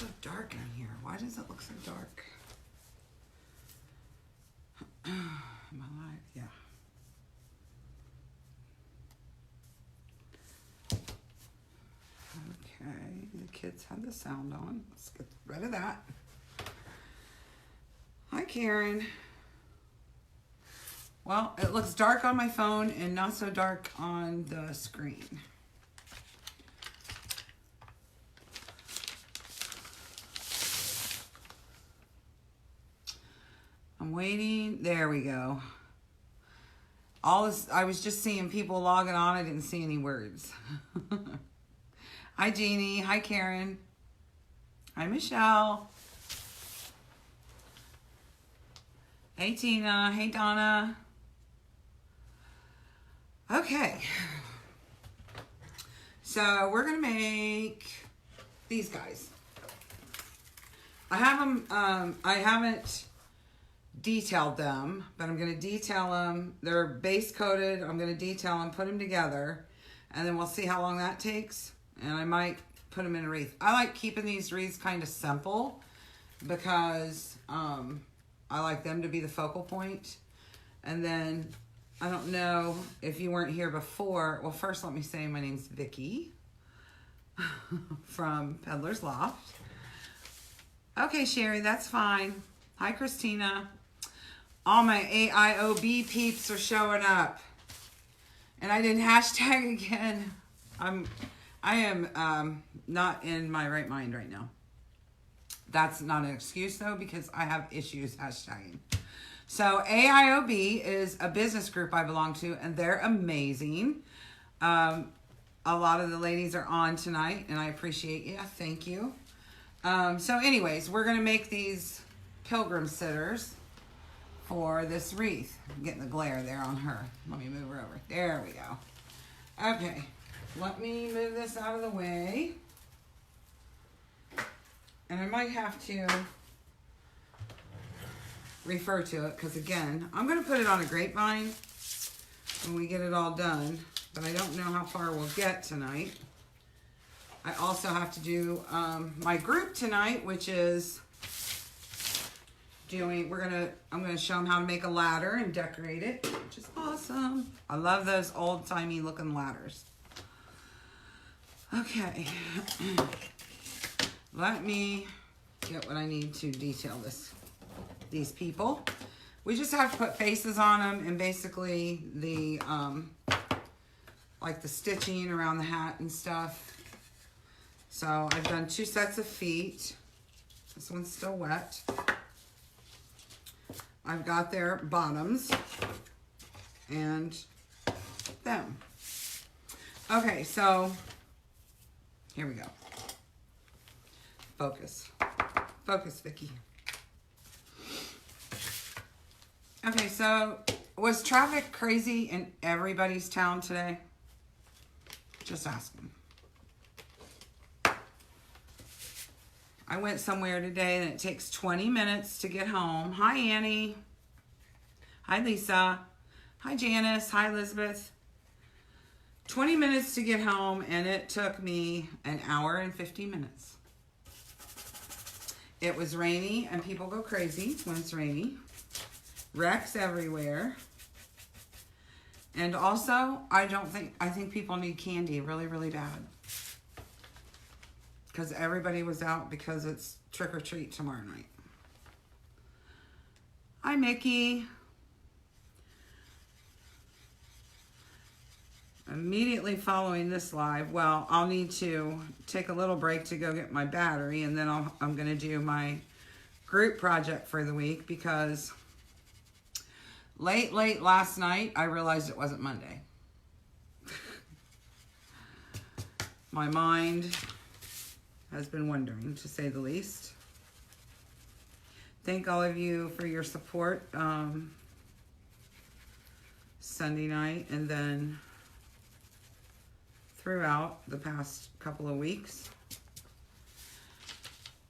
so dark in here? Why does it look so dark? Am I live? Yeah. Okay, the kids have the sound on. Let's get rid of that. Hi, Karen. Well, it looks dark on my phone and not so dark on the screen. I'm waiting. There we go. All this, I was just seeing people logging on. I didn't see any words. Hi, Jeannie. Hi, Karen. Hi, Michelle. Hey, Tina. Hey, Donna. Okay. So we're going to make these guys. I have them, I haven't detailed them, but I'm going to detail them. They're base coated. I'm going to detail them, put them together, and then we'll see how long that takes. And I might put them in a wreath. I like keeping these wreaths kind of simple because I like them to be the focal point. And then I don't know if you weren't here before. Well, first let me say my name's Vicki from Peddler's Loft. Okay, Sherry, that's fine. Hi, Christina. All my AIOB peeps are showing up. And I didn't hashtag again. I am not in my right mind right now. That's not an excuse though, because I have issues hashtagging. So AIOB is a business group I belong to, and they're amazing. A lot of the ladies are on tonight, and I appreciate you. Thank you. So anyways, we're going to make these pilgrim sitters for this wreath. I'm getting the glare there on her. Let me move her over. There we go. Okay. Let me move this out of the way. And I might have to refer to it because, again, I'm going to put it on a grapevine when we get it all done. But I don't know how far we'll get tonight. I also have to do my group tonight, which is doing, I'm going to show them how to make a ladder and decorate it, which is awesome. I love those old-timey looking ladders. Okay. Let me get what I need to detail these people. We just have to put faces on them and basically the, like the stitching around the hat and stuff. So I've done 2 sets of feet. This one's still wet. I've got their bottoms and them. Okay, so here we go. Focus. Focus, Vicki. Okay, so was traffic crazy in everybody's town today? Just asking. I went somewhere today and it takes 20 minutes to get home. Hi, Annie. Hi, Lisa. Hi, Janice. Hi, Elizabeth. 20 minutes to get home, and it took me an hour and 50 minutes. It was rainy, and people go crazy when it's rainy. Wrecks everywhere. And also, I think people need candy really, really bad. Because everybody was out because it's trick or treat tomorrow night. Hi, Mickey. Immediately following this live, well, I'll need to take a little break to go get my battery, and then I'm going to do my group project for the week because late last night, I realized it wasn't Monday. My mind has been wondering, to say the least. Thank all of you for your support Sunday night and then throughout the past couple of weeks.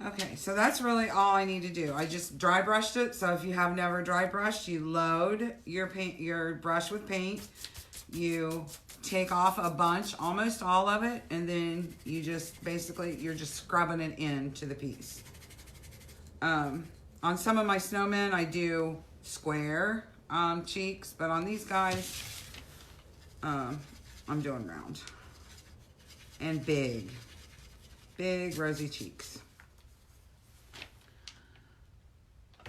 Okay, so that's really all I need to do. I just dry brushed it. So if you have never dry brushed, you load your brush with paint. You take off a bunch, almost all of it, and then you just basically, you're just scrubbing it into the piece. On some of my snowmen, I do square cheeks, but on these guys, I'm doing round. And big rosy cheeks.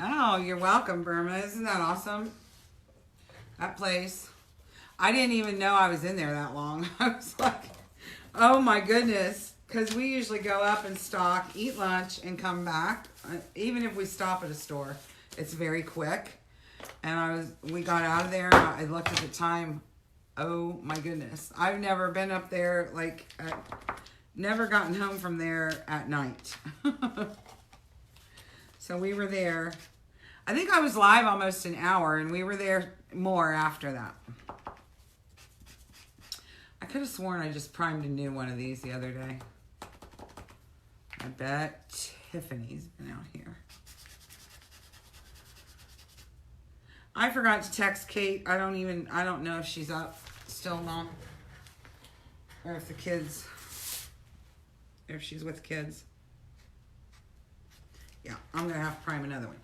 Oh, you're welcome, Burma. Isn't that awesome? That place. I didn't even know I was in there that long. I was like, oh my goodness. Because we usually go up and stock, eat lunch, and come back. Even if we stop at a store, it's very quick. And we got out of there. I looked at the time. Oh my goodness. I've never been up there, like, never gotten home from there at night. So we were there. I think I was live almost an hour, and we were there more after that. I could have sworn I just primed a new one of these the other day. I bet Tiffany's been out here. I forgot to text Kate. I don't know if she's up still, Mom. Or if she's with kids. Yeah, I'm going to have to prime another one.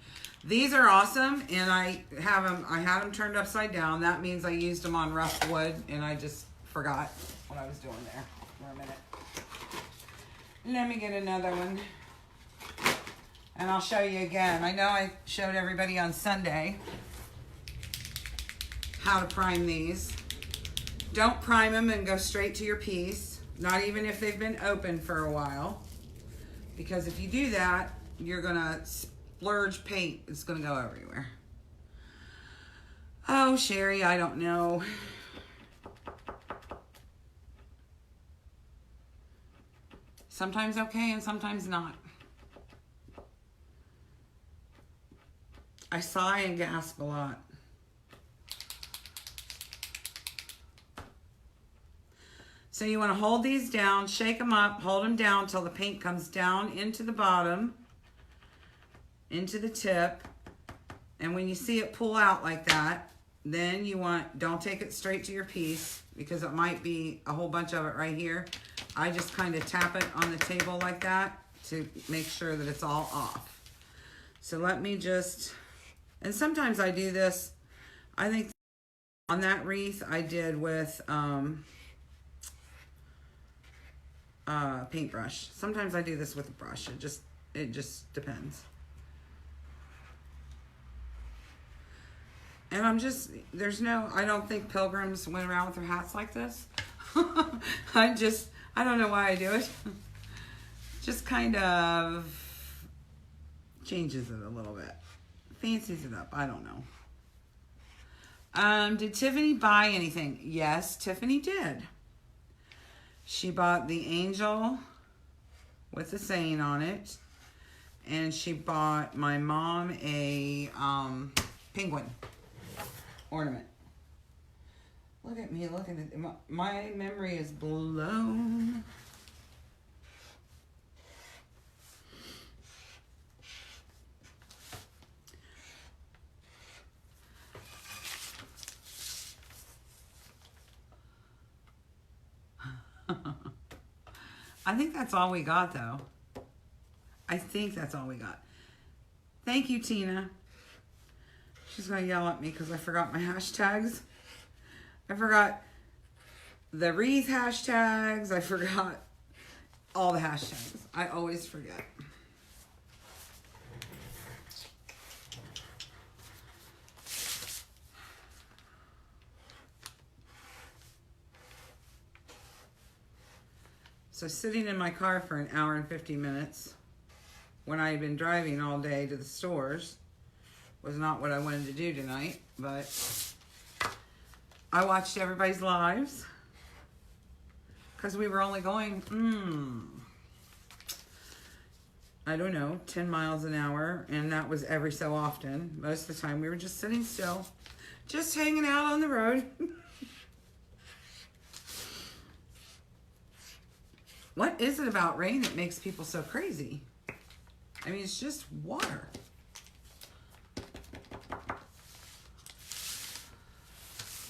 These are awesome, and I had them turned upside down. That means I used them on rough wood, and I just forgot what I was doing there for a minute. Let me get another one, and I'll show you again. I know I showed everybody on Sunday how to prime these. Don't prime them and go straight to your piece, not even if they've been open for a while, because if you do that, you're gonna splurge paint. It's gonna go everywhere. Oh, Sherry, I don't know. Sometimes okay and sometimes not. I sigh and gasp a lot. So you want to hold these down, shake them up, hold them down till the paint comes down into the bottom, into the tip. And when you see it pull out like that, then don't take it straight to your piece because it might be a whole bunch of it right here. I just kind of tap it on the table like that to make sure that it's all off. So let me just, and sometimes I do this, I think on that wreath I did with paintbrush. Sometimes I do this with a brush. It just depends. And I don't think pilgrims went around with their hats like this. I don't know why I do it. Just kind of changes it a little bit. Fancies it up. I don't know. Did Tiffany buy anything? Yes, Tiffany did. She bought the angel with the saying on it. And she bought my mom a penguin ornament. Look at me looking at it. My memory is blown. I think that's all we got, though. I think that's all we got. Thank you, Tina. She's going to yell at me because I forgot my hashtags. I forgot the wreath hashtags. I forgot all the hashtags. I always forget. So sitting in my car for an hour and 50 minutes when I had been driving all day to the stores was not what I wanted to do tonight, but I watched everybody's lives because we were only going, I don't know, 10 miles an hour, and that was every so often. Most of the time we were just sitting still, just hanging out on the road. What is it about rain that makes people so crazy? I mean, it's just water.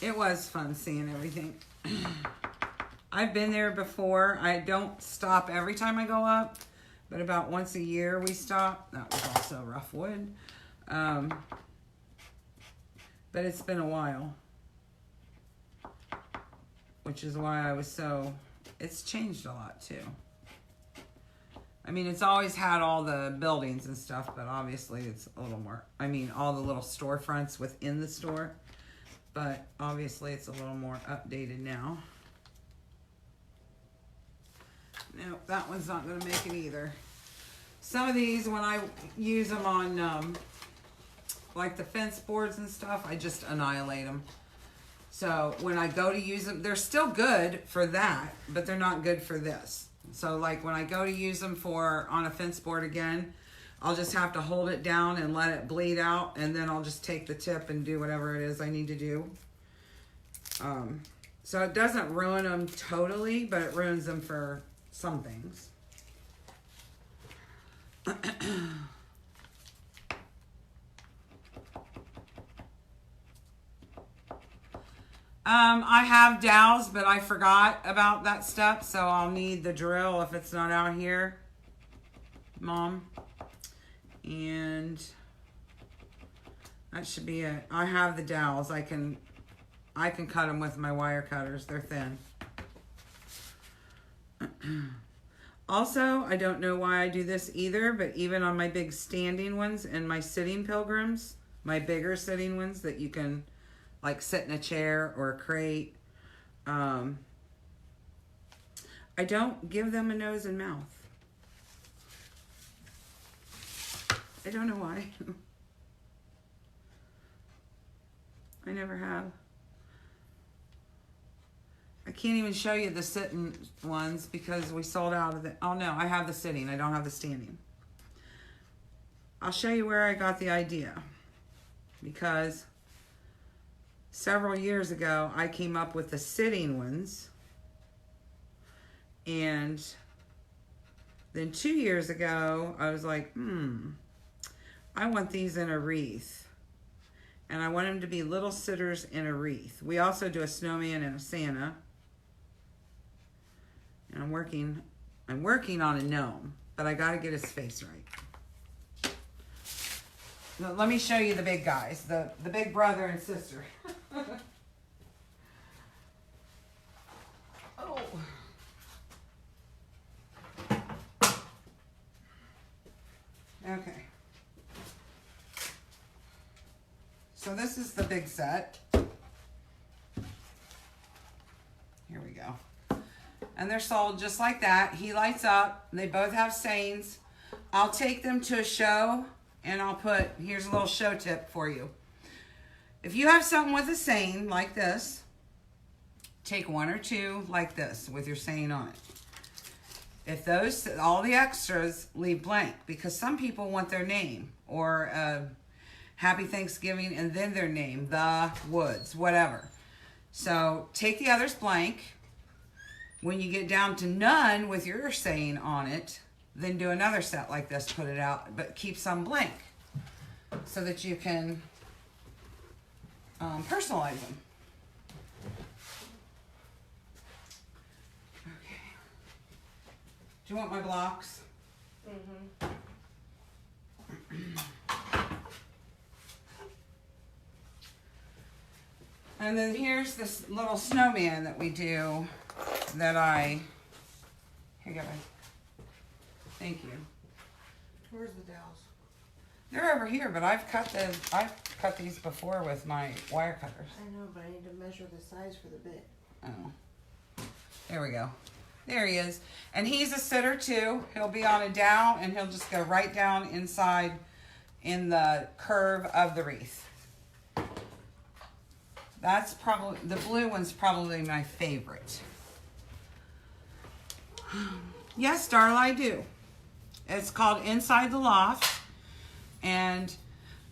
It was fun seeing everything. I've been there before. I don't stop every time I go up, but about once a year we stop. That was also rough wood. But it's been a while, which is why I was so, it's changed a lot too. I mean, it's always had all the buildings and stuff, but obviously it's a little more, I mean, all the little storefronts within the store, but obviously it's a little more updated now. Nope, that one's not going to make it either. Some of these, when I use them on, like the fence boards and stuff, I just annihilate them. So when I go to use them, they're still good for that, but they're not good for this. So like when I go to use them for on a fence board again, I'll just have to hold it down and let it bleed out, and then I'll just take the tip and do whatever it is I need to do. So it doesn't ruin them totally, but it ruins them for some things. I have dowels, but I forgot about that step, so I'll need the drill if it's not out here, Mom. And that should be it. I have the dowels. I can cut them with my wire cutters. They're thin. Also, I don't know why I do this either, but even on my big standing ones and my sitting pilgrims, my bigger sitting ones that you can like sit in a chair or a crate, I don't give them a nose and mouth. I don't know why. I never have. I can't even show you the sitting ones because we sold out of the, oh no, I have the sitting, I don't have the standing. I'll show you where I got the idea, because several years ago I came up with the sitting ones, and then 2 years ago I was like, I want these in a wreath, and I want them to be little sitters in a wreath. We also do a snowman and a Santa. And I'm working on a gnome, but I got to get his face right. Now, let me show you the big guys, the big brother and sister. Oh. Okay. So this is the big set. Here we go. And they're sold just like that. He lights up. They both have sayings. I'll take them to a show, and I'll put, here's a little show tip for you. If you have something with a saying like this, take one or two like this with your saying on it. If those, all the extras, leave blank, because some people want their name, or Happy Thanksgiving and then their name, the Woods, whatever. So take the others blank. When you get down to none with your saying on it, then do another set like this, put it out, but keep some blank so that you can personalize them. Okay. Do you want my blocks? Mm-hmm. And then here's this little snowman that we do that here you go. Thank you. Where's the dowels? They're over here, but I've cut these before with my wire cutters. I know, but I need to measure the size for the bit. Oh. There we go. There he is. And he's a sitter too. He'll be on a dowel, and he'll just go right down inside in the curve of the wreath. That's probably, the blue one's probably my favorite. Yes, Darla, I do. It's called Inside the Loft. And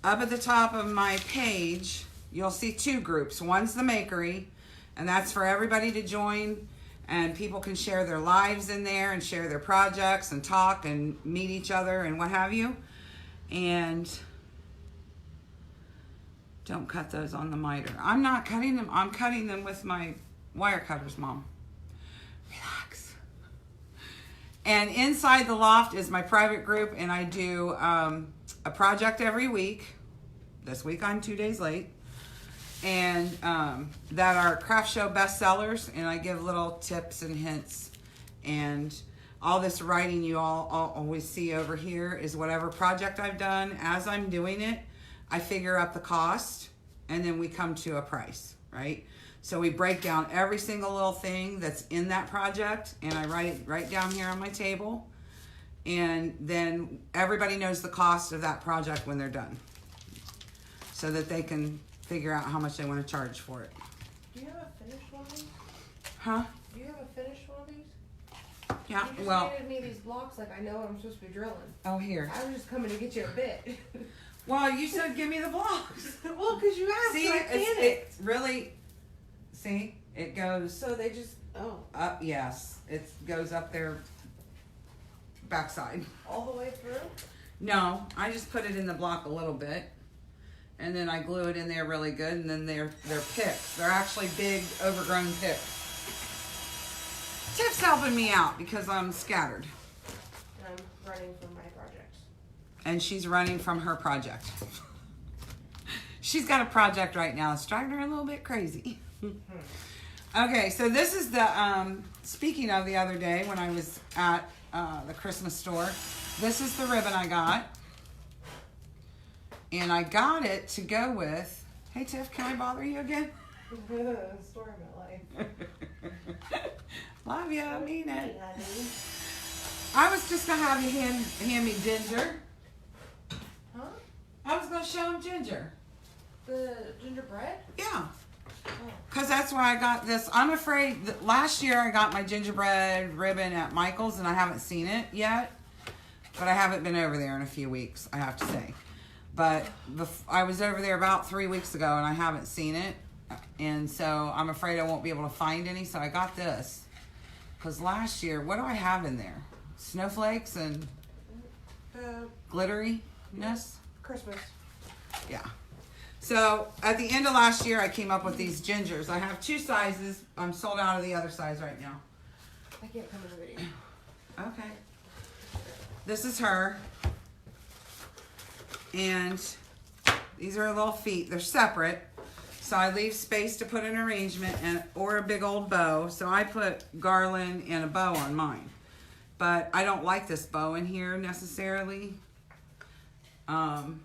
up at the top of my page, you'll see two groups. One's the Makery, and that's for everybody to join. And people can share their lives in there and share their projects and talk and meet each other and what have you. And don't cut those on the miter. I'm not cutting them. I'm cutting them with my wire cutters, Mom. Relax. And inside the loft is my private group, and I do a project every week. This week I'm 2 days late. And that are craft show bestsellers, and I give little tips and hints. And all this writing you all always see over here is whatever project I've done. As I'm doing it, I figure out the cost, and then we come to a price, right? So we break down every single little thing that's in that project, and I write it right down here on my table. And then everybody knows the cost of that project when they're done, so that they can figure out how much they want to charge for it. Do you have a finished one of these? Huh? Do you have a finished one of these? Yeah, You just well, handed me these blocks like I know what I'm supposed to be drilling. oh, here. I was just coming to get you a bit. Well, you said give me the blocks. Well, because you asked, See, so I panicked. it's really, see, it goes So they just, oh, up, yes, it goes up their backside. all the way through? No, I just put it in the block a little bit, and then I glue it in there really good, and then they're picks. They're actually big, overgrown picks. Tiff's helping me out because I'm scattered. And I'm running from my projects. And she's running from her project. She's got a project right now that's driving her a little bit crazy. Okay, so this is the, speaking of the other day when I was at the Christmas store, this is the ribbon I got. And I got it to go with, hey Tiff, can I bother you again? Story of my life. Love you, I mean it. Hey, honey. I was just gonna have you hand me Ginger. Huh? I was gonna show him Ginger. The gingerbread? Yeah. Oh. Because that's where I got this. I'm afraid that last year I got my gingerbread ribbon at Michael's and I haven't seen it yet. But I haven't been over there in a few weeks, I have to say. But I was over there about 3 weeks ago and I haven't seen it. And so I'm afraid I won't be able to find any. So I got this. Because last year, what do I have in there? Snowflakes and glitteriness? Christmas. Yeah. So at the end of last year, I came up with these gingers. I have 2 sizes. I'm sold out of the other size right now. I can't come in the video. Okay. This is her. And these are her little feet. They're separate. So I leave space to put an arrangement or a big old bow. So I put garland and a bow on mine. But I don't like this bow in here necessarily. And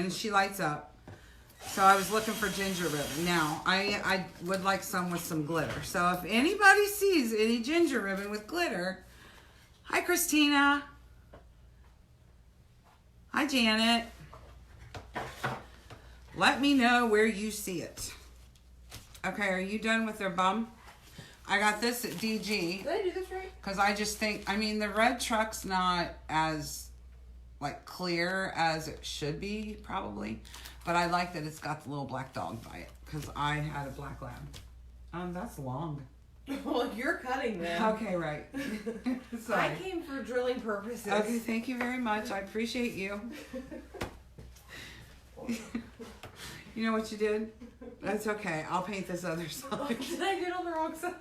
she lights up. So I was looking for ginger ribbon. Now, I would like some with some glitter. So if anybody sees any ginger ribbon with glitter, hi Christina. Hi Janet. Let me know where you see it. Okay, are you done with their bum? I got this at DG. Did I do this right? Because I just think, I mean, the red truck's not as, like, clear as it should be, probably. But I like that it's got the little black dog by it. Because I had a black lab. That's long. Well, you're cutting them. Okay, right. Sorry. I came for drilling purposes. Okay, thank you very much. I appreciate you. You know what you did? That's okay. I'll paint this other side. Did I get on the wrong side?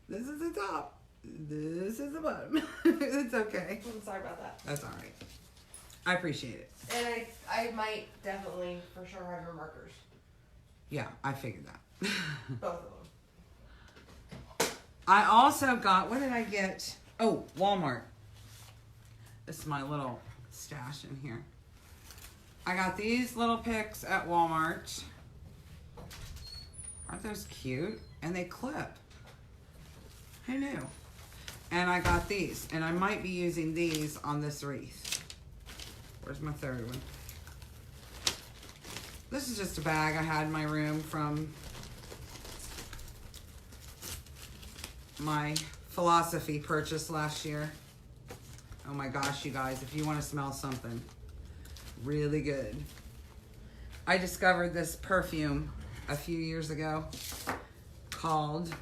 This is the top. This is the bottom. It's okay. I'm sorry about that. That's all right. I appreciate it. And I might definitely for sure have your markers. Yeah, I figured that. Both of them. I also got, what did I get? Oh, Walmart. This is my little stash in here. I got these little picks at Walmart. Aren't those cute? And they clip. Who knew? And I got these. And I might be using these on this wreath. Where's my third one? This is just a bag I had in my room from my philosophy purchase last year. Oh my gosh, you guys, if you want to smell something really good. I discovered this perfume a few years ago called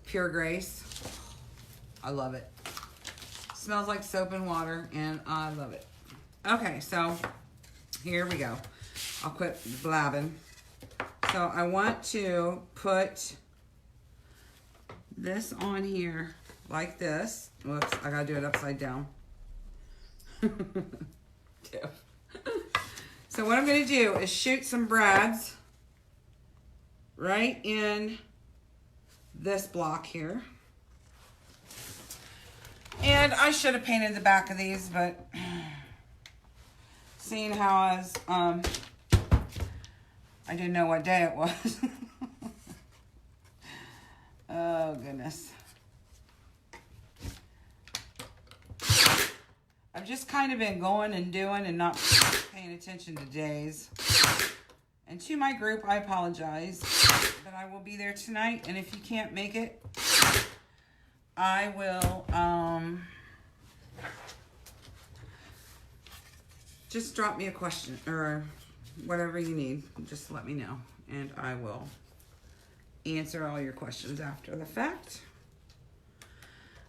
Pure Grace. I love it. Smells like soap and water and I love it. Okay, so here we go. I'll quit blabbing. So I want to put this on here like this. Whoops, I gotta do it upside down. So what I'm gonna do is shoot some brads right in this block here. And I should have painted the back of these, but seeing how as I didn't know what day it was. Oh goodness. I've just kind of been going and doing and not paying attention to days. And to my group, I apologize, but I will be there tonight. And if you can't make it, I will just drop me a question or whatever you need. Just let me know, and I will answer all your questions after the fact.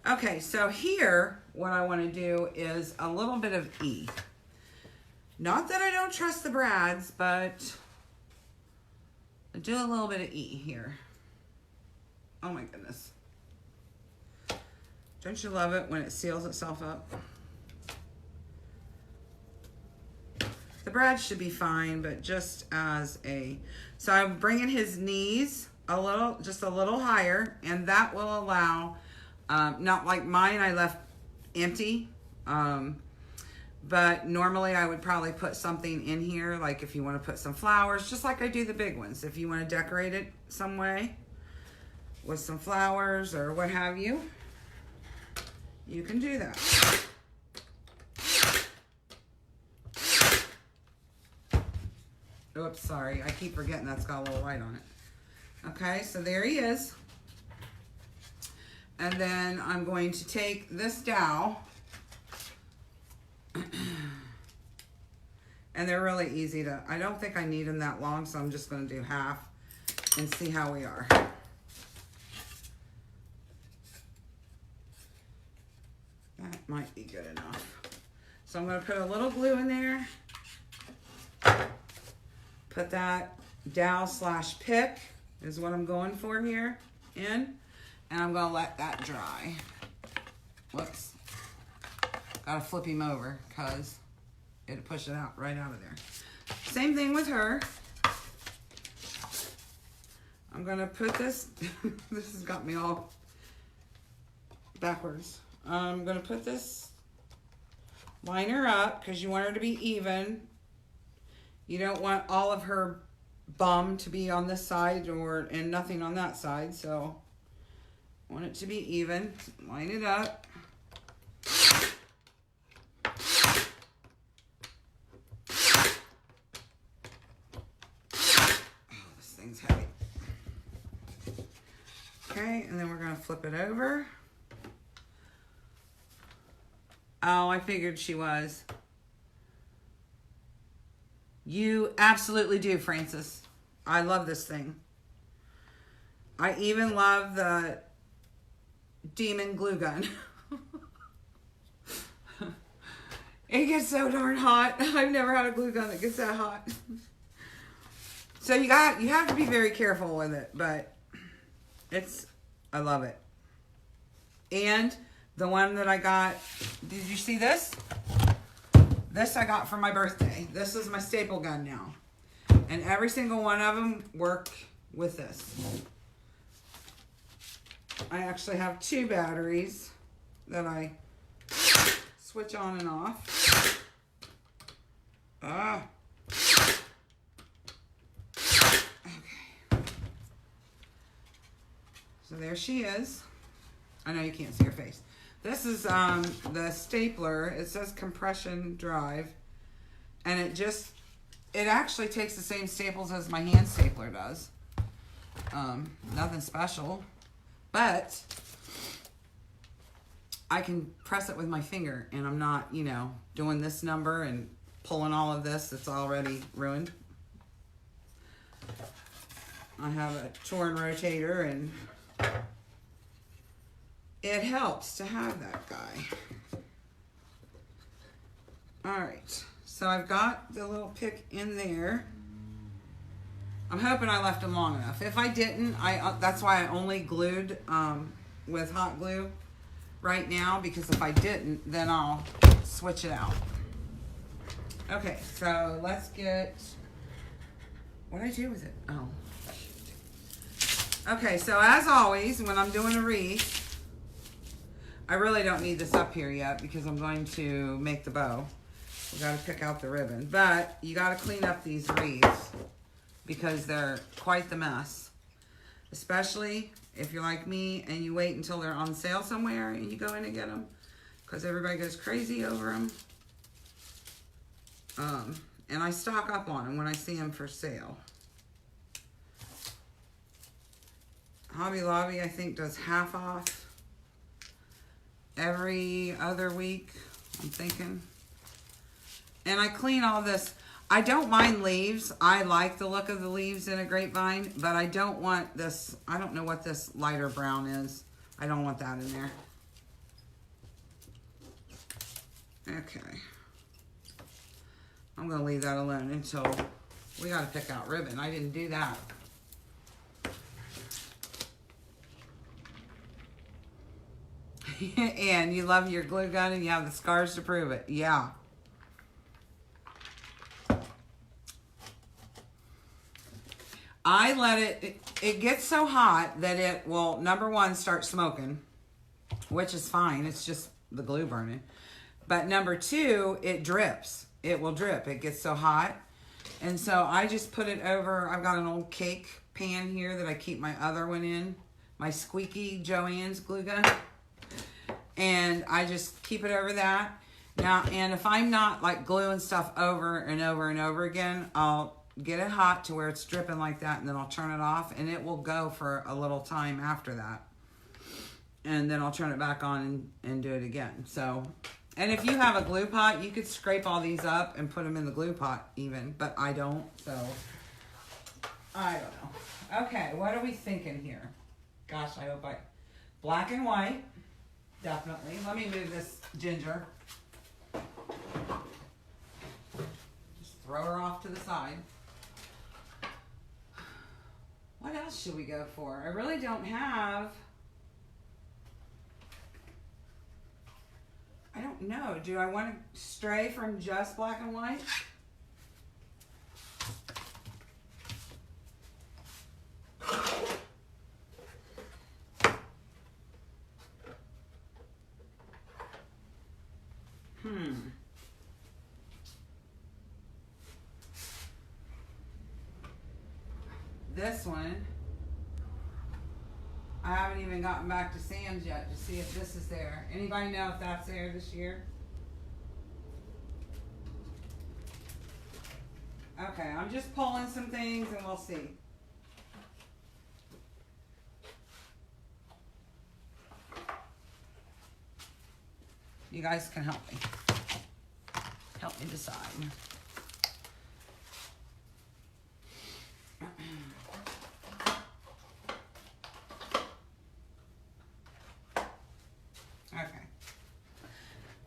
Okay, so here, what I want to do is a little bit of E. Not that I don't trust the brads, but I do a little bit of E here. Oh my goodness. Don't you love it when it seals itself up? The brad should be fine, but just as a... So I'm bringing his knees a little, just a little higher, and that will allow... not like mine, I left empty. But normally I would probably put something in here, like if you want to put some flowers, just like I do the big ones. If you want to decorate it some way with some flowers or what have you, you can do that. Oops, sorry. I keep forgetting that's got a little light on it. Okay, so there he is. And then I'm going to take this dowel. And they're really easy to, I don't think I need them that long, so I'm just going to do half and see how we are. That might be good enough. So I'm going to put a little glue in there. Put that dowel slash pick is what I'm going for here in. And I'm going to let that dry. Whoops. Got to flip him over because it'll push it out right out of there. Same thing with her. I'm going to put this. This has got me all backwards. I'm going to put this liner up because you want her to be even. You don't want all of her bum to be on this side and nothing on that side. So I want it to be even. Line it up. Oh, this thing's heavy. Okay, and then we're going to flip it over. Oh, I figured she was. You absolutely do, Francis. I love this thing. I even love the demon glue gun. It gets so darn hot. I've never had a glue gun that gets that hot. So you have to be very careful with it, but I love it. And the one that I got, did you see this? This I got for my birthday. This is my staple gun now. And every single one of them work with this. I actually have 2 batteries that I switch on and off. Okay. So there she is. I know you can't see her face. This is the stapler. It says compression drive. And it actually takes the same staples as my hand stapler does. Nothing special. But I can press it with my finger. And I'm not, doing this number and pulling all of this. It's already ruined. I have a torn rotator and it helps to have that guy. All right, so I've got the little pick in there. I'm hoping I left them long enough. If I didn't, that's why I only glued with hot glue right now, because if I didn't, then I'll switch it out. Okay, so let's get, what did I do with it? Oh. Okay, so as always, when I'm doing a wreath, I really don't need this up here yet because I'm going to make the bow. We got to pick out the ribbon, but you got to clean up these wreaths because they're quite the mess. Especially if you're like me and you wait until they're on sale somewhere and you go in and get them, because everybody goes crazy over them. And I stock up on them when I see them for sale. Hobby Lobby, I think, does half off every other week, I'm thinking. And I clean all this. I don't mind leaves. I like the look of the leaves in a grapevine, but I don't want this. I don't know what this lighter brown is. I don't want that in there. Okay. I'm going to leave that alone until we got to pick out ribbon. I didn't do that. And you love your glue gun and you have the scars to prove it. Yeah. I let it gets so hot that it will, number one, start smoking, which is fine. It's just the glue burning. But number two, it drips. It will drip. It gets so hot. And so I just put it over. I've got an old cake pan here that I keep my other one in, my squeaky Joann's glue gun. And I just keep it over that. Now, and if I'm not like gluing stuff over and over and over again, I'll get it hot to where it's dripping like that, and then I'll turn it off, and it will go for a little time after that. And then I'll turn it back on and do it again. So, and if you have a glue pot, you could scrape all these up and put them in the glue pot even, but I don't, so I don't know. Okay, what are we thinking here? Gosh, I hope black and white, definitely. Let me move this ginger. Just throw her off to the side. What else should we go for? I really don't have. I don't know. Do I want to stray from just black and white? This one, I haven't even gotten back to Sam's yet to see if this is there. Anybody know if that's there this year? Okay, I'm just pulling some things and we'll see. You guys can help me. Help me decide.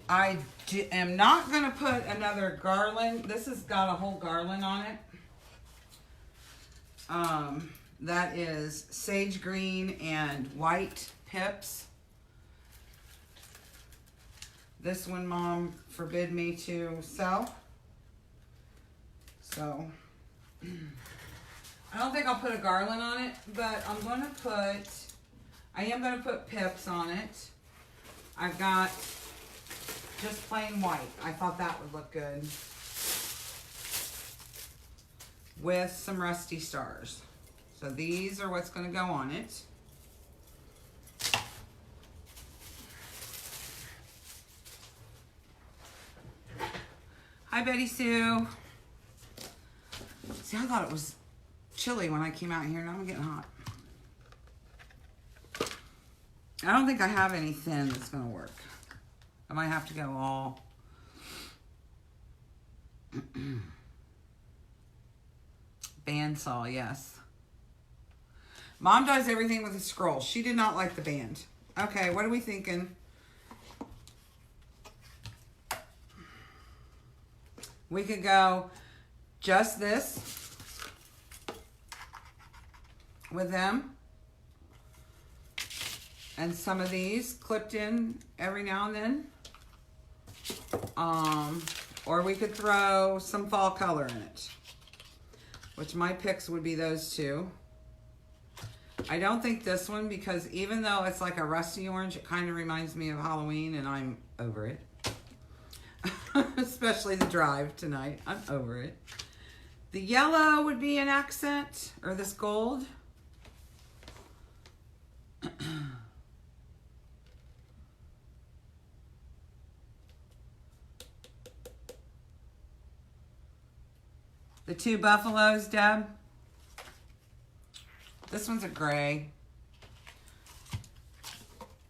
I am not going to put another garland. This has got a whole garland on it. That is sage green and white pips. This one Mom forbid me to sell. So, I don't think I'll put a garland on it, but I am going to put pips on it. I've got just plain white. I thought that would look good. With some rusty stars. So these are what's going to go on it. Hi, Betty Sue. See, I thought it was chilly when I came out here. Now I'm getting hot. I don't think I have any thin that's going to work. I might have to go all bandsaw, yes. Mom does everything with a scroll. She did not like the band. Okay, what are we thinking? We could go just this. with them. And some of these clipped in every now and then. Or we could throw some fall color in it, which my picks would be those two. I don't think this one, because even though it's like a rusty orange, it kind of reminds me of Halloween, and I'm over it. Especially the drive tonight. I'm over it. The yellow would be an accent, or this gold. The two buffaloes, Deb. This one's a gray.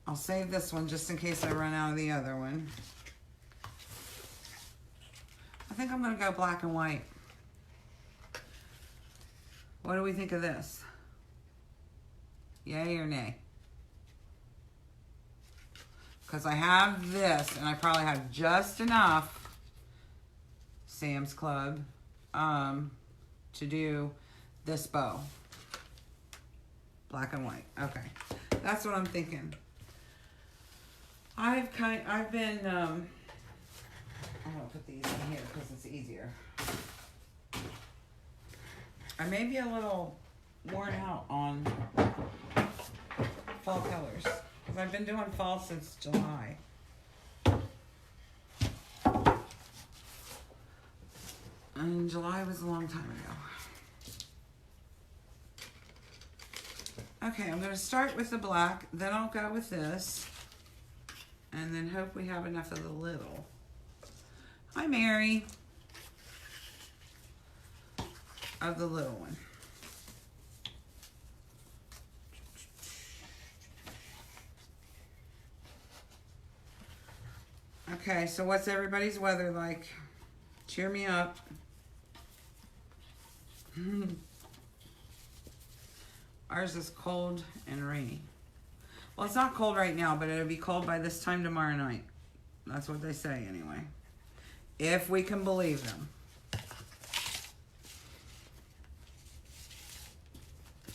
I'll save this one just in case I run out of the other one. I think I'm going to go black and white. What do we think of this? Yay or nay? Because I have this, and I probably have just enough Sam's Club to do this bow. Black and white. Okay. That's what I'm thinking. I've been, I'm going to put these in here because it's easier. I may be a little worn out on fall colors because I've been doing fall since July. And July was a long time ago. Okay, I'm going to start with the black, then I'll go with this, and then hope we have enough of the little. Hi, Mary. Of the little one. Okay, so what's everybody's weather like? Cheer me up. Ours is cold and rainy. Well, it's not cold right now, but it'll be cold by this time tomorrow night. That's what they say anyway. If we can believe them.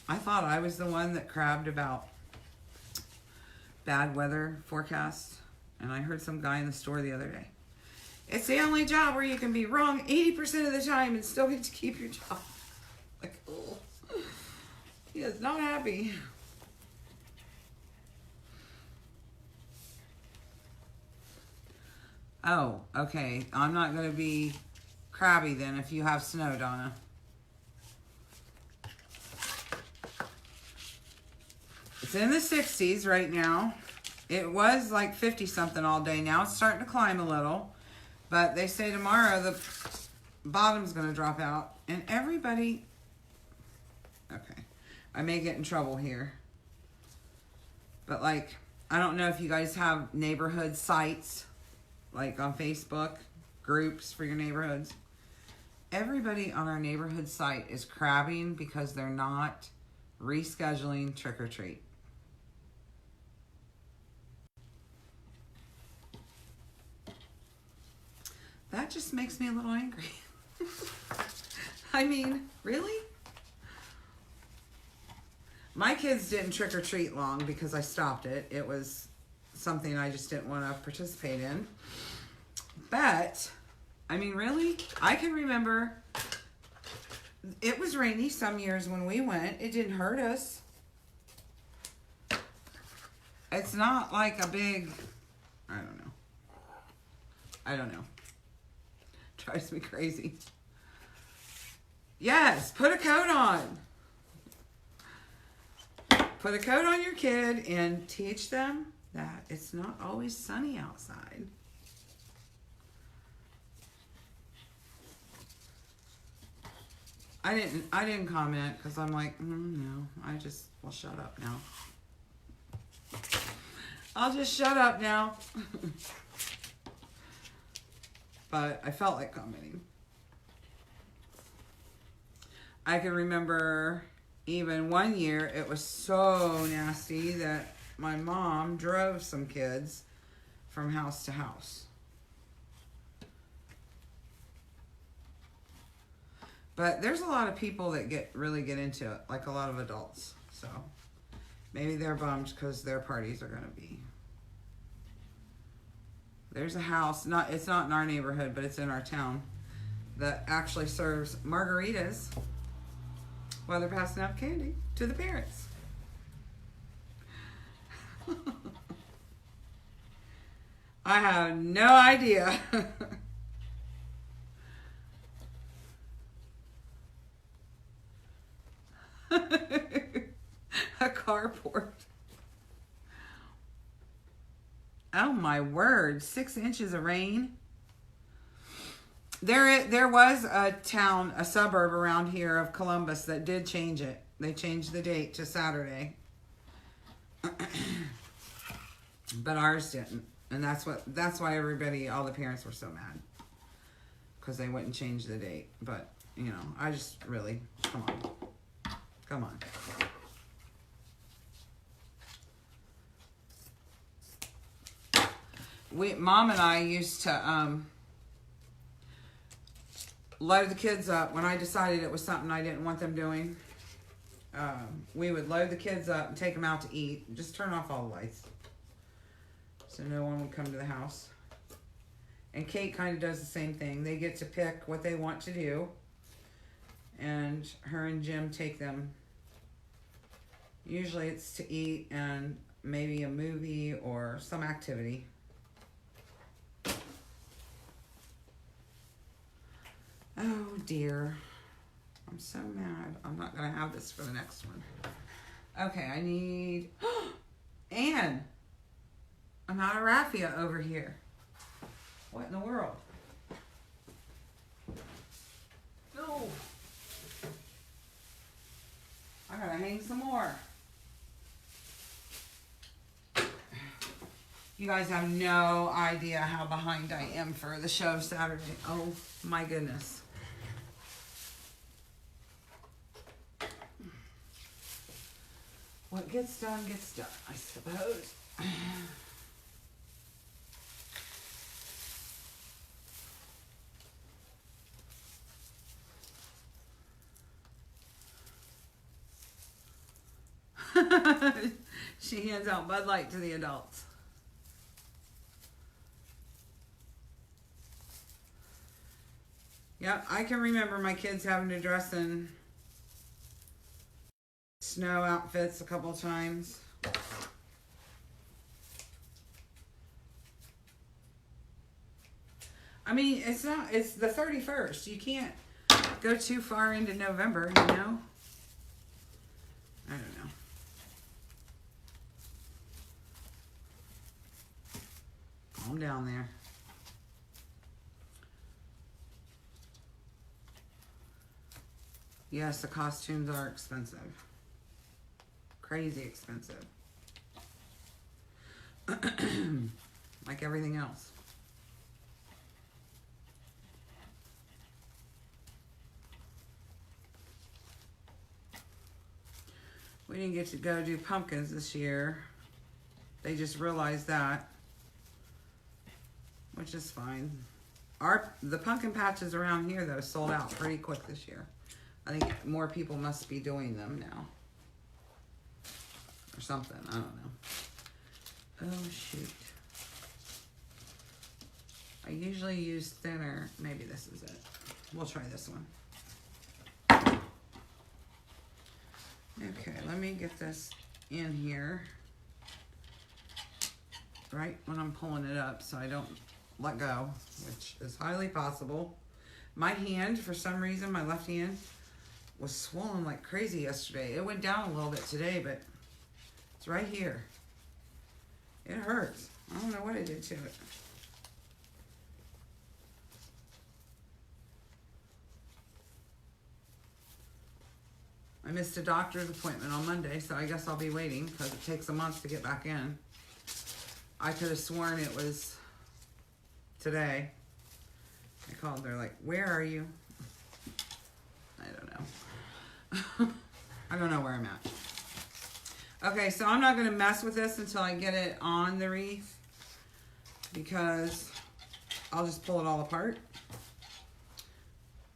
I thought I was the one that crabbed about bad weather forecasts, and I heard some guy in the store the other day. It's the only job where you can be wrong 80% of the time and still get to keep your job. Like, oh. He is not happy. Oh, okay. I'm not going to be crabby then if you have snow, Donna. It's in the 60s right now. It was like 50 something all day. Now it's starting to climb a little. But they say tomorrow the bottom's going to drop out. And everybody... Okay. I may get in trouble here. But like, I don't know if you guys have neighborhood sites. Like on Facebook. Groups for your neighborhoods. Everybody on our neighborhood site is crabbing because they're not rescheduling trick or treat. That just makes me a little angry. I mean, really? My kids didn't trick or treat long because I stopped it. It was something I just didn't want to participate in. But, I mean, really? I can remember it was rainy some years when we went. It didn't hurt us. It's not like a big, I don't know. Drives me crazy. Yes, put a coat on. Put a coat on your kid and teach them that it's not always sunny outside. I didn't comment because I'm like, no, well, shut up now. I'll just shut up now. But I felt like commenting. I can remember even one year it was so nasty that my mom drove some kids from house to house. But there's a lot of people that really get into it, like a lot of adults. So maybe they're bummed because their parties are going to be. There's a house, it's not in our neighborhood, but it's in our town, that actually serves margaritas while they're passing out candy to the parents. I have no idea. A carport. Oh my word, 6 inches of rain. There was a town, a suburb around here of Columbus that did change it. They changed the date to Saturday. But ours didn't. And that's why all the parents were so mad. Because they wouldn't change the date. But, you know, I just really, come on. Come on. Mom and I used to load the kids up when I decided it was something I didn't want them doing. We would load the kids up and take them out to eat. Just turn off all the lights so no one would come to the house. And Kate kind of does the same thing. They get to pick what they want to do, and her and Jim take them. Usually it's to eat and maybe a movie or some activity. Oh dear. I'm so mad. I'm not going to have this for the next one. Okay, I need... Anne! I'm out of raffia over here. What in the world? No! I gotta hang some more. You guys have no idea how behind I am for the show Saturday. Oh my goodness. What gets done, I suppose. She hands out Bud Light to the adults. Yep, I can remember my kids having to dress in snow outfits a couple of times. I mean, it's the 31st. You can't go too far into November, you know? I don't know. Calm down there. Yes, the costumes are expensive. Crazy expensive. Like everything else. We didn't get to go do pumpkins this year. They just realized that, which is fine. The pumpkin patches around here, though, sold out pretty quick this year. I think more people must be doing them now. Or something, I don't know. Oh, shoot. I usually use thinner. Maybe this is it. We'll try this one. Okay, let me get this in here right when I'm pulling it up so I don't let go, which is highly possible. My hand, for some reason, my left hand, was swollen like crazy yesterday. It went down a little bit today, but it's right here. It hurts. I don't know what I did to it. I missed a doctor's appointment on Monday, so I guess I'll be waiting because it takes a month to get back in. I could have sworn it was today. I called, they're like, where are you? I don't know. I don't know where I'm at. Okay, so I'm not going to mess with this until I get it on the wreath because I'll just pull it all apart.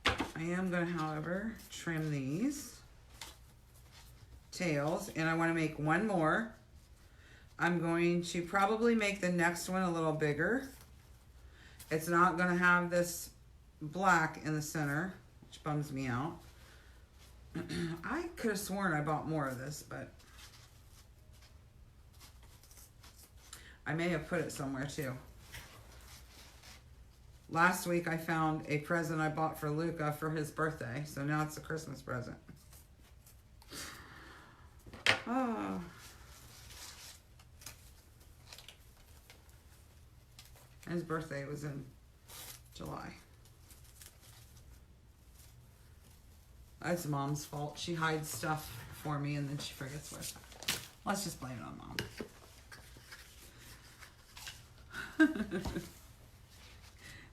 I am going to, however, trim these. tails, and I want to make one more. I'm going to probably make the next one a little bigger. It's not going to have this black in the center, which bums me out. I could have sworn I bought more of this, but I may have put it somewhere too. Last week I found a present I bought for Luca for his birthday, so now it's a Christmas present. Oh. His birthday was in July. That's Mom's fault. She hides stuff for me and then she forgets where it's at. Let's just blame it on Mom.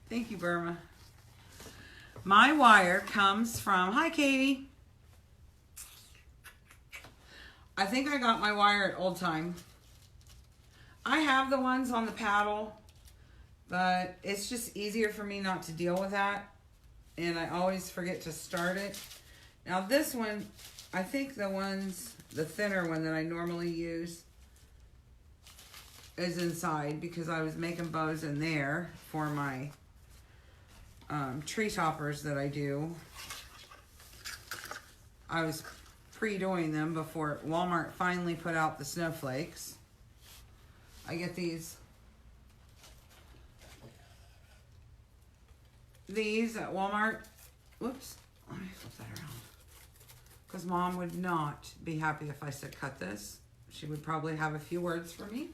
Thank you, Burma. My wire comes from, hi Katie. I think I got my wire at Old Time. I have the ones on the paddle, but it's just easier for me not to deal with that. And I always forget to start it. Now this one, I think the thinner one that I normally use is inside because I was making bows in there for my tree toppers that I do. I was pre-doing them before Walmart finally put out the snowflakes. I get these at Walmart. Whoops, let me flip that around. Because Mom would not be happy if I said cut this. She would probably have a few words for me.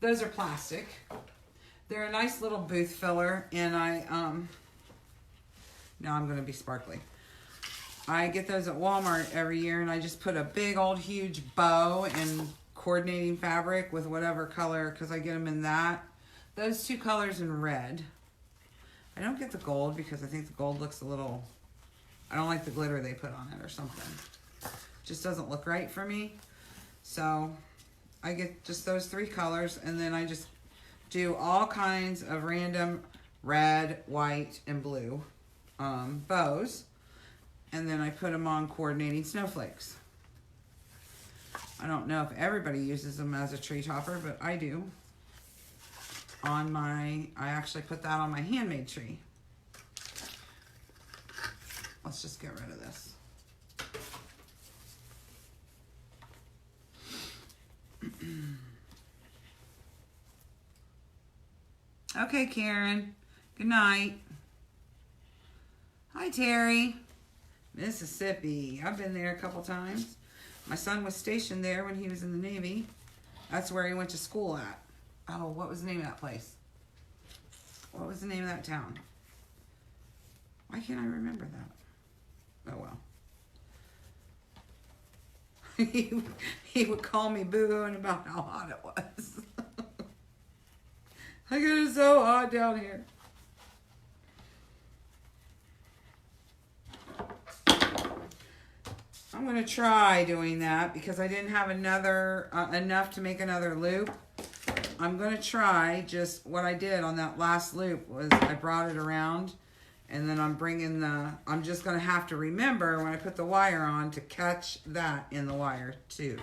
Those are plastic. They're a nice little booth filler, and now I'm going to be sparkly. I get those at Walmart every year, and I just put a big old huge bow and coordinating fabric with whatever color, because I get them in that. Those two colors in red. I don't get the gold because I think the gold looks a little, I don't like the glitter they put on it or something. Just doesn't look right for me. So I get just those three colors, and then I just do all kinds of random red, white, and blue bows. And then I put them on coordinating snowflakes. I don't know if everybody uses them as a tree topper, but I do. I actually put that on my handmade tree. Let's just get rid of this. Okay, Karen. Good night. Hi, Terry. Mississippi. I've been there a couple times. My son was stationed there when he was in the Navy. That's where he went to school at. Oh, what was the name of that place? What was the name of that town? Why can't I remember that? Oh, well. He would call me boo-hooing about how hot it was. I get it so hot down here. I'm going to try doing that because I didn't have enough to make another loop. I'm going to try just what I did on that last loop was I brought it around, and then I'm just going to have to remember when I put the wire on to catch that in the wire too.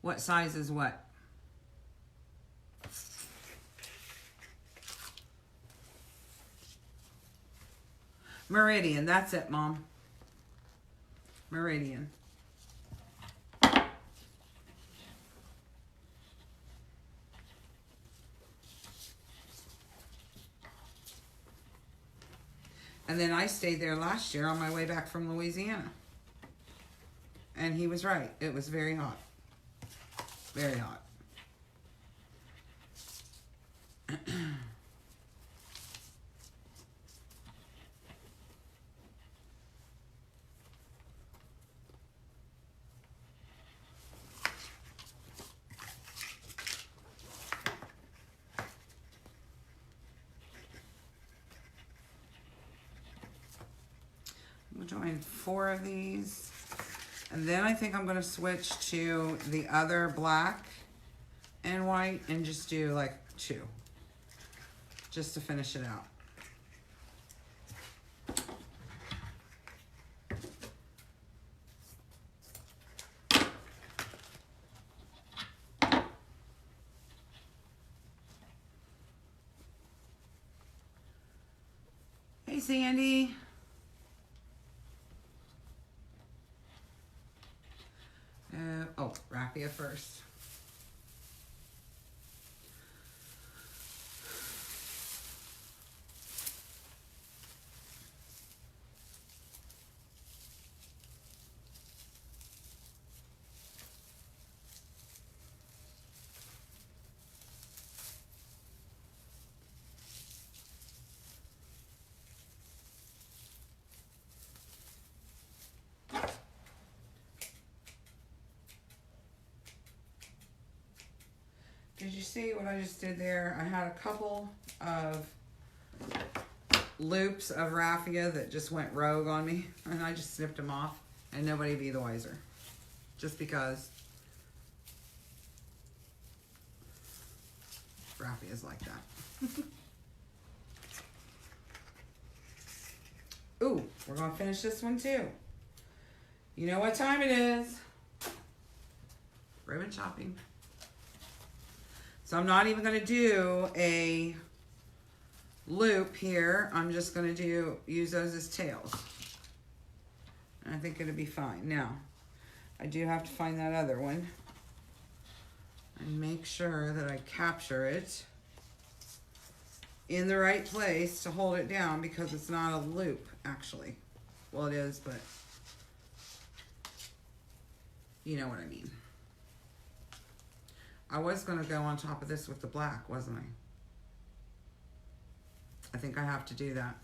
What size is what? Meridian, that's it, Mom. Meridian. And then I stayed there last year on my way back from Louisiana. And he was right. It was very hot. Very hot. I'm doing 4 of these. And then I think I'm going to switch to the other black and white and just do like 2. just to finish it out. Hey, Sandy. Oh, raffia first. Did you see what I just did there? I had a couple of loops of raffia that just went rogue on me, and I just snipped them off, and nobody be the wiser. Just because raffia is like that. Ooh, we're gonna finish this one too. You know what time it is? Ribbon shopping. So I'm not even going to do a loop here. I'm just going to use those as tails. And I think it'll be fine. Now, I do have to find that other one and make sure that I capture it in the right place to hold it down, because it's not a loop actually. Well, it is, but you know what I mean. I was going to go on top of this with the black, wasn't I? I think I have to do that.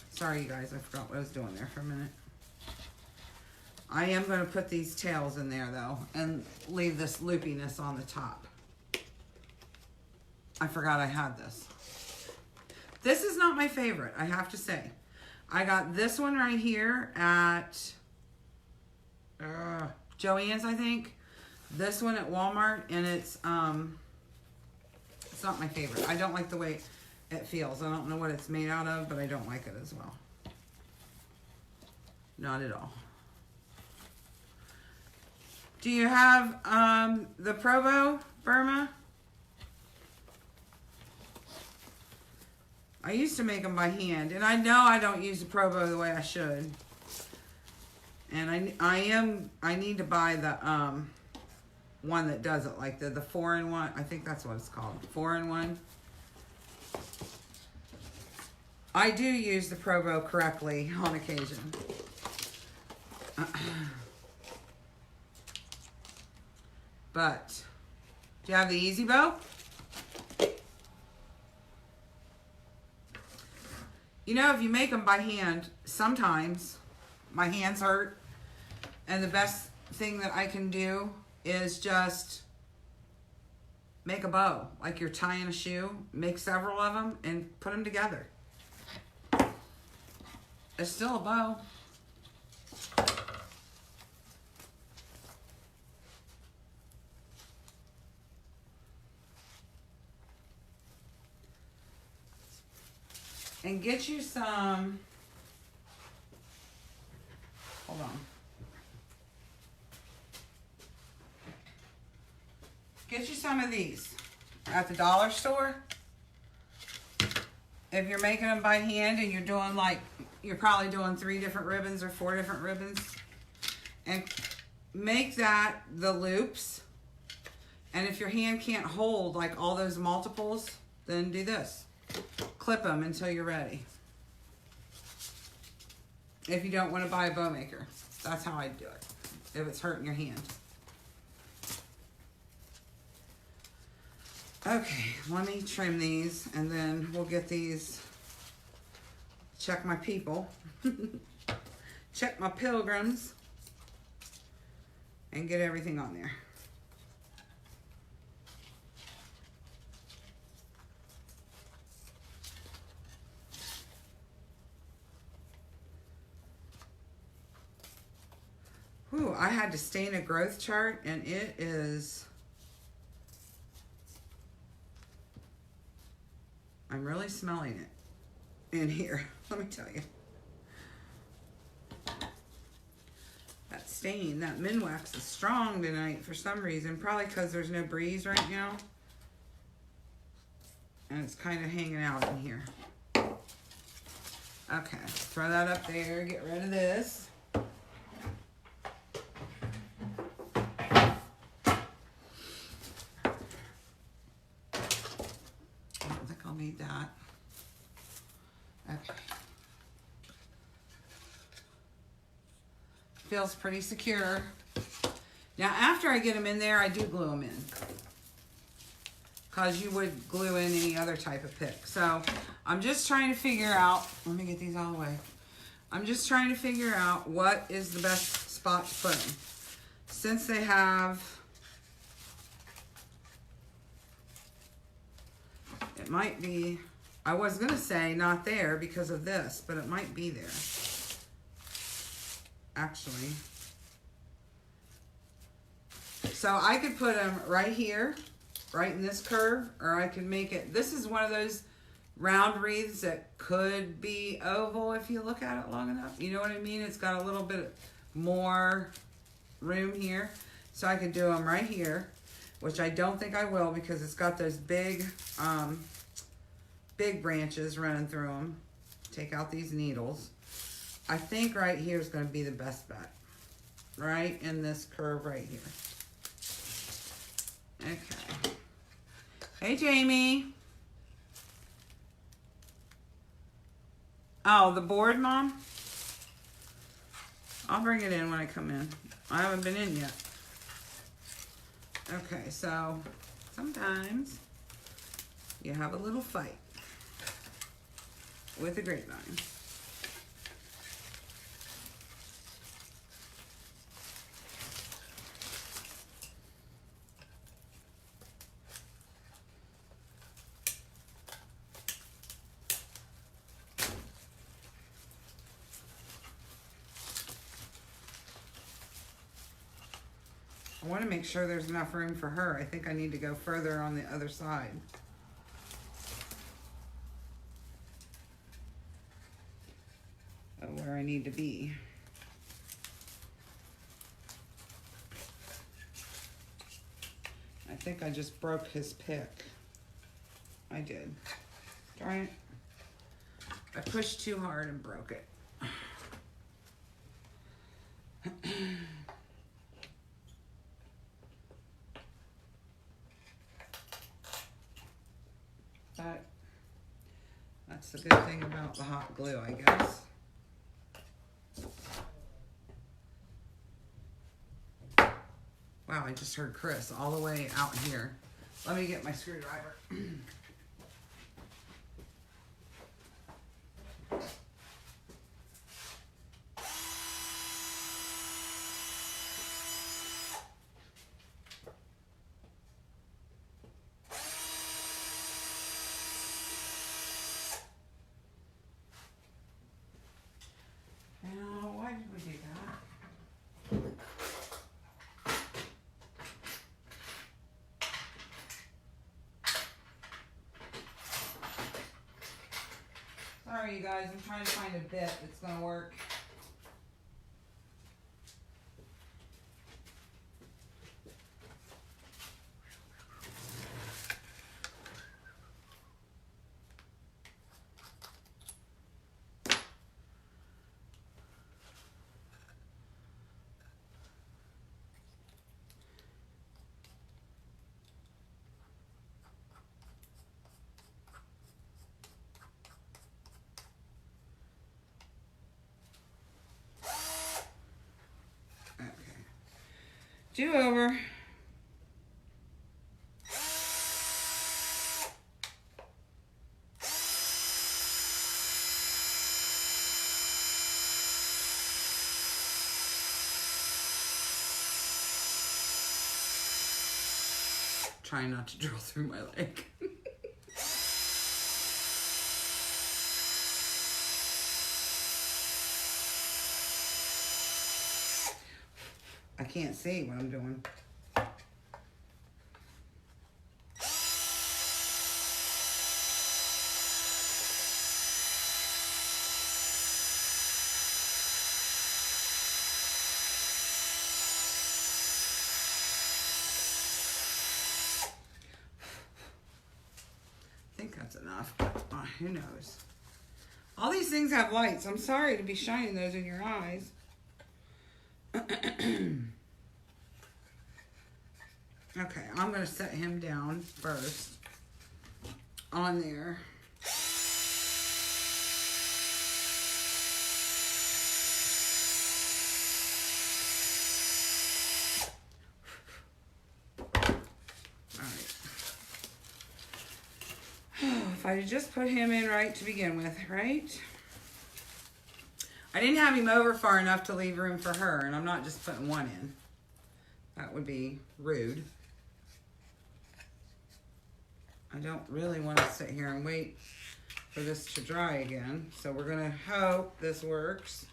Sorry, you guys. I forgot what I was doing there for a minute. I am going to put these tails in there, though, and leave this loopiness on the top. I forgot I had this. This is not my favorite, I have to say. I got this one right here at Joann's, I think. This one at Walmart, and it's not my favorite. I don't like the way it feels. I don't know what it's made out of, but I don't like it as well. Not at all. Do you have the Provo, Burma? I used to make them by hand, and I know I don't use the Provo the way I should. And I need to buy the one that does it, like the 4-in-1. I think that's what it's called, 4-in-1. I do use the Provo correctly on occasion. But do you have the Easy Bow? You know, if you make them by hand, sometimes my hands hurt, and the best thing that I can do is just make a bow, like you're tying a shoe. Make several of them and put them together. It's still a bow. And get you some, hold on. Get you some of these at the dollar store. If you're making them by hand and you're doing you're probably doing 3 different ribbons or 4 different ribbons. And make that the loops. And if your hand can't hold like all those multiples, then do this. Clip them until you're ready. If you don't want to buy a bow maker. That's how I do it. If it's hurting your hand. Okay, let me trim these, and then we'll get these, check my people, check my pilgrims, and get everything on there. Whew, I had to stain a growth chart, and it is I'm really smelling it in here. Let me tell you. That stain, that Minwax is strong tonight for some reason. Probably because there's no breeze right now. And it's kind of hanging out in here. Okay, throw that up there. Get rid of this. I don't think I'll need that. Okay. Feels pretty secure. Now, after I get them in there, I do glue them in. Because you would glue in any other type of pick. So, I'm just trying to figure out, let me get these all away. I'm just trying to figure out what is the best spot to put them. Since they have, it might be, I was going to say not there because of this, but it might be there. Actually. So I could put them right here, right in this curve, or I could make it, this is one of those round wreaths that could be oval if you look at it long enough. You know what I mean? It's got a little bit more room here. So I could do them right here, which I don't think I will because it's got those big, big branches running through them. Take out these needles. I think right here is going to be the best bet. Right in this curve right here. Okay. Hey, Jamie. Oh, the board, Mom? I'll bring it in when I come in. I haven't been in yet. Okay, so sometimes you have a little fight with a grapevine. I want to make sure there's enough room for her. I think I need to go further on the other side. Of where I need to be. I think I just broke his pick. I did. Darn it. I pushed too hard and broke it. But that's the good thing about the hot glue, I guess. Wow, I just heard Chris all the way out here. Let me get my screwdriver. Now, why did we do that? Sorry, you guys. I'm trying to find a bit that's going to work. Do over. Trying not to drill through my leg. I can't see what I'm doing. enough, but who knows. All these things have lights. I'm sorry to be shining those in your eyes. Okay, I'm going to set him down first on there. If I had just put him in right to begin with, right? I didn't have him over far enough to leave room for her, and I'm not just putting one in. That would be rude. I don't really want to sit here and wait for this to dry again, so we're going to hope this works.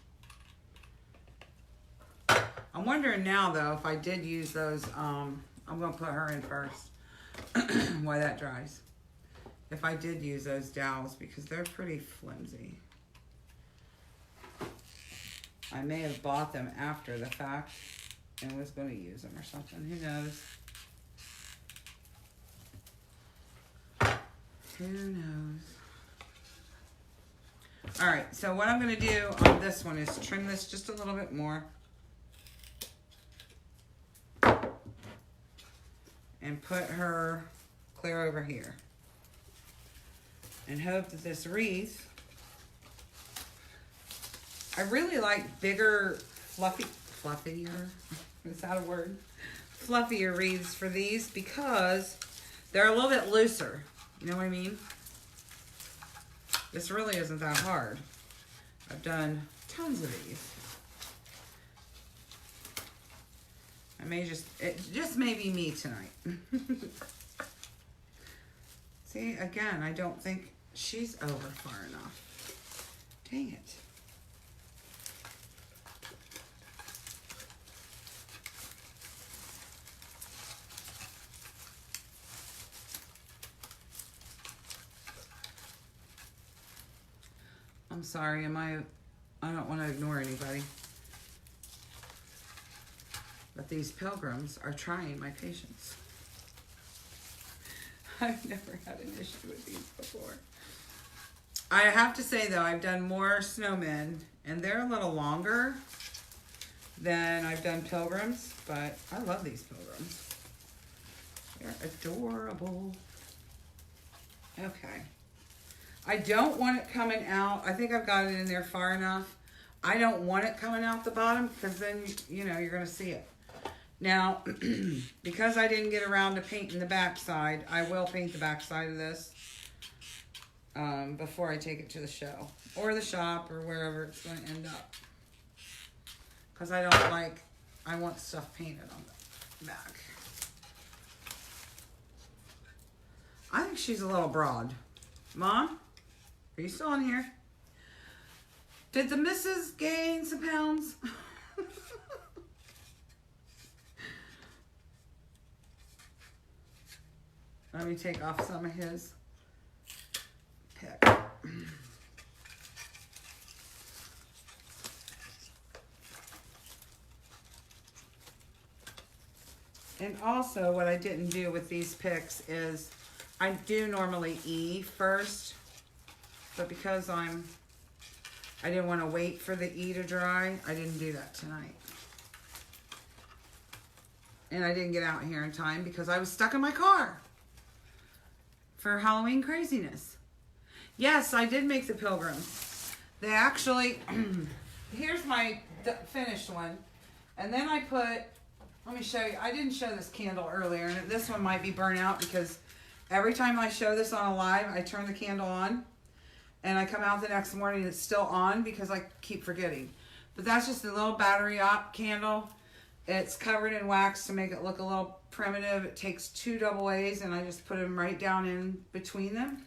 I'm wondering now, though, if I did use those, I'm going to put her in first while that dries. If I did use those dowels, because they're pretty flimsy. I may have bought them after the fact and was going to use them or something. Who knows? Who knows? All right, so what I'm going to do on this one is trim this just a little bit more. And put her clear over here. And hope that this wreath, I really like bigger, fluffier, is that a word? Fluffier wreaths for these because they're a little bit looser. You know what I mean? This really isn't that hard. I've done tons of these. It just may be me tonight. See, again, I don't think she's over far enough. Dang it. I'm sorry, I don't want to ignore anybody. But these pilgrims are trying my patience. I've never had an issue with these before. I have to say, though, I've done more snowmen, and they're a little longer than I've done pilgrims, but I love these pilgrims. They're adorable. Okay. I don't want it coming out. I think I've got it in there far enough. I don't want it coming out the bottom because then, you know, you're going to see it. Now, because I didn't get around to painting the back side, I will paint the back side of this before I take it to the show or the shop or wherever it's going to end up. Because I want stuff painted on the back. I think she's a little broad. Mom, are you still on here? Did the missus gain some pounds? Let me take off some of his pick. And also what I didn't do with these picks is I do normally E first, but because I didn't want to wait for the E to dry, I didn't do that tonight. And I didn't get out here in time because I was stuck in my car for Halloween craziness. Yes, I did make the pilgrims. They actually, here's my finished one. And then I put, let me show you. I didn't show this candle earlier, and this one might be burnt out because every time I show this on a live, I turn the candle on, and I come out the next morning and it's still on because I keep forgetting. But that's just a little battery op candle. It's covered in wax to make it look a little primitive. It takes 2 double A's, and I just put them right down in between them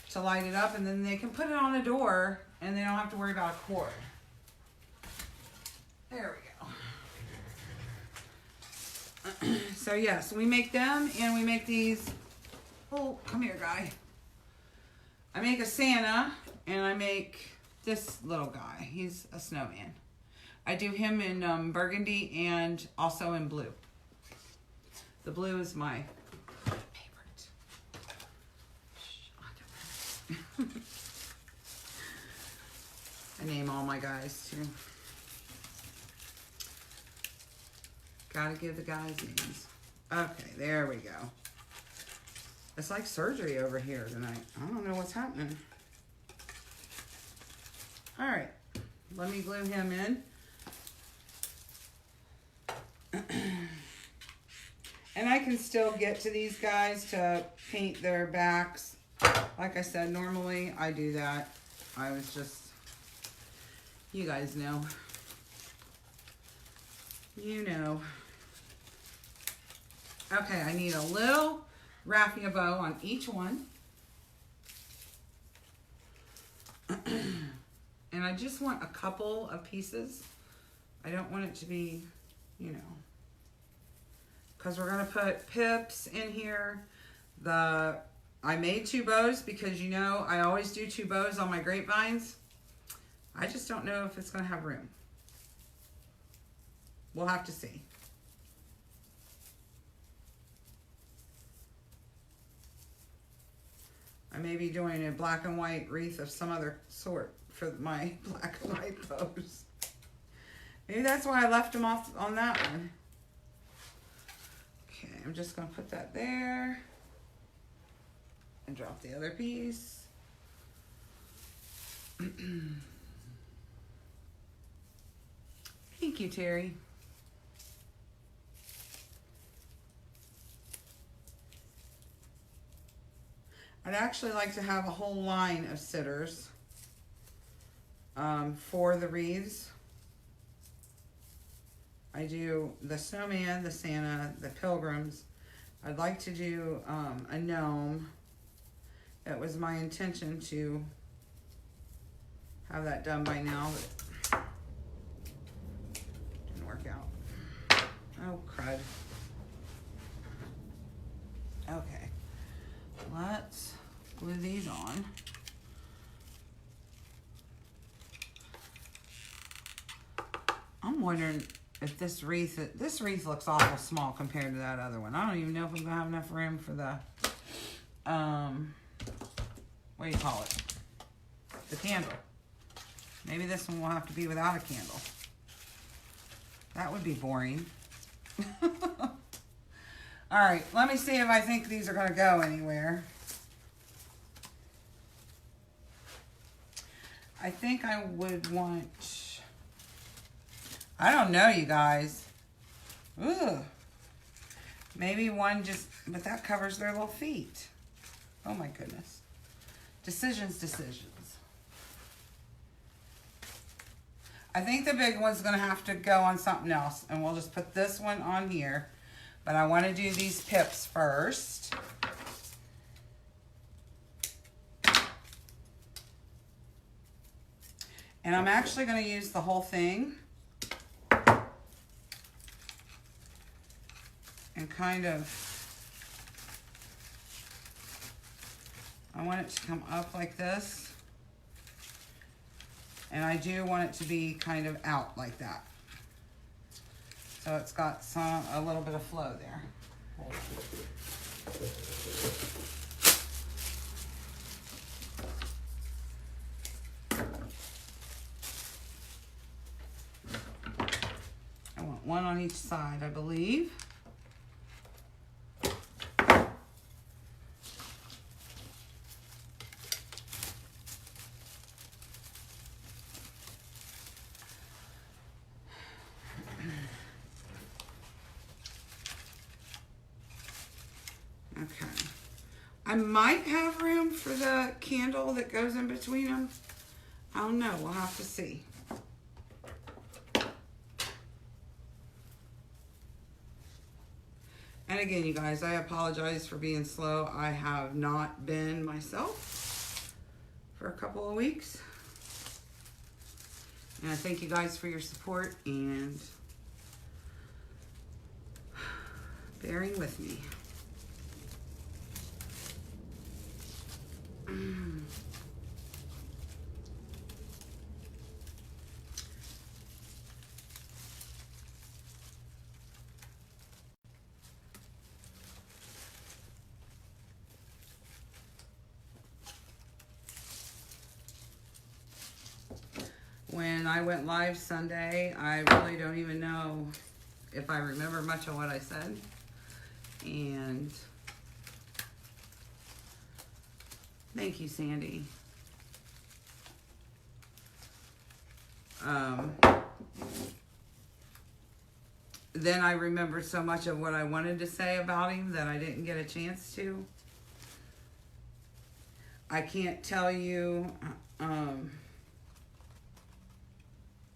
to light it up, and then they can put it on a door, and they don't have to worry about a cord. There we go. So yes, we make them, and we make these. Oh, come here, guy. I make a Santa, and I make this little guy. He's a snowman. I do him in burgundy and also in blue. The blue is my favorite. name all my guys too. Gotta give the guys names. Okay, there we go. It's like surgery over here tonight. I don't know what's happening. All right, let me glue him in. And I can still get to these guys to paint their backs. Like I said, normally I do that. I was just, you guys know. You know. Okay, I need a little raffia bow on each one. And I just want a couple of pieces. I don't want it to be, you know, because we're going to put pips in here. I made 2 bows because, you know, I always do 2 bows on my grapevines. I just don't know if it's going to have room. We'll have to see. I may be doing a black and white wreath of some other sort for my black and white bows. Maybe that's why I left them off on that one. Okay, I'm just going to put that there. And drop the other piece. Thank you, Terry. I'd actually like to have a whole line of sitters for the wreaths. I do the snowman, the Santa, the pilgrims. I'd like to do a gnome. It was my intention to have that done by now, but didn't work out. Oh, crud. Okay. Let's glue these on. I'm wondering if this wreath looks awful small compared to that other one. I don't even know if I'm gonna have enough room for the what do you call it? The candle. Maybe this one will have to be without a candle. That would be boring. All right, let me see if I think these are gonna go anywhere. I think I would want, I don't know, you guys. Ugh. Maybe one just, but that covers their little feet. Oh my goodness. Decisions. I think the big one's gonna have to go on something else, and we'll just put this one on here. But I wanna do these pips first. And I'm actually gonna use the whole thing. And kind of, I want it to come up like this. And I do want it to be kind of out like that. So it's got a little bit of flow there. I want one on each side, I believe. Okay. I might have room for the candle that goes in between them. I don't know. We'll have to see. And again, you guys, I apologize for being slow. I have not been myself for a couple of weeks. And I thank you guys for your support and bearing with me. And I went live Sunday. I really don't even know if I remember much of what I said. And thank you, Sandy. Then I remembered so much of what I wanted to say about him that I didn't get a chance to. I can't tell you.